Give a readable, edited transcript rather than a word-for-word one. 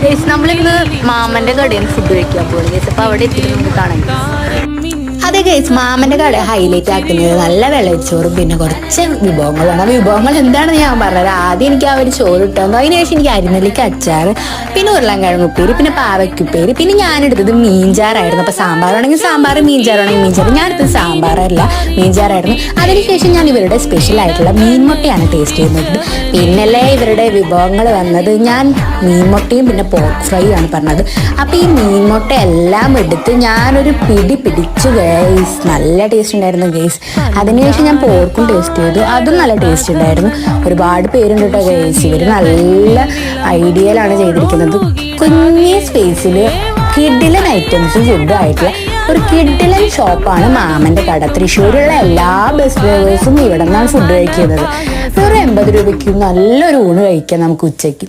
Guys നമ്മളിന്ന് മാമന്റെ കടയിൽ നിന്ന് ഫുഡ് കഴിക്കാൻ പോകും ഗൈസ്. അപ്പൊ അവിടെ എത്തിയിട്ട് നമുക്ക് കാണാം. അതെ ഗൈസ്, മാമന്റെ കട ഹൈലൈറ്റ് ആക്കുന്നത് നല്ല വെള്ളച്ചോറും പിന്നെ കുറച്ച് വിഭവങ്ങളാണ്. വിഭവങ്ങൾ എന്താണെന്ന് ഞാൻ പറഞ്ഞത്. ആദ്യം എനിക്ക് ആ ഒരു ചോറ് ഇട്ടു, അതിനുശേഷം എനിക്ക് അരിനെല്ലിക്ക അച്ചാറ്, പിന്നെ ഉരുളൻകിഴങ്ങ് ഉപ്പേരി, പിന്നെ പാവയ്ക്കുപ്പേരി, പിന്നെ ഞാനെടുത്തത് മീൻചാറായിരുന്നു. അപ്പൊ സാമ്പാറാണെങ്കിൽ സാമ്പാർ, മീൻചാറാണെങ്കിൽ മീൻചാറ്. ഞാനെടുത്തത് സാമ്പാറല്ല മീൻചാറായിരുന്നു. അതിനുശേഷം ഞാൻ ഇവരുടെ സ്പെഷ്യൽ ആയിട്ടുള്ള മീൻമുട്ടയാണ് ടേസ്റ്റ് ചെയ്യുന്നത്. പിന്നല്ലേ ഇവരുടെ വിഭവങ്ങൾ വന്നത്. ഞാൻ മീൻമുട്ടയും പിന്നെ പോർക്ക് ഫ്രൈ ആണ് പറഞ്ഞത്. അപ്പൊ ഈ മീൻമുട്ട എല്ലാം എടുത്ത് ഞാനൊരു പിടിച്ചു ഗൈസ്. നല്ല ടേസ്റ്റ് ഉണ്ടായിരുന്നു ഗൈസ്. അതിനുശേഷം ഞാൻ പോർക്കും ടേസ്റ്റ് ചെയ്തു, അതും നല്ല ടേസ്റ്റ് ഉണ്ടായിരുന്നു. ഒരുപാട് പേരുണ്ട് കേട്ടോ ഗൈസ്. ഇവർ നല്ല ഐഡിയയിലാണ് ചെയ്തിരിക്കുന്നത്. കുഞ്ഞി സ്പേസിൽ കിഡിലൻ ഐറ്റംസും ഫുഡും ആയിട്ടുള്ള ഒരു കിഡിലൻ ഷോപ്പാണ് മാമന്റെ കട. തൃശ്ശൂരുള്ള എല്ലാ ബസ് ഡ്രൈവേഴ്സും ഇവിടെ നിന്നാണ് ഫുഡ് കഴിക്കുന്നത്. വെറും 80 രൂപയ്ക്ക് നല്ലൊരു ഊണ് കഴിക്കാം നമുക്ക് ഉച്ചയ്ക്ക്.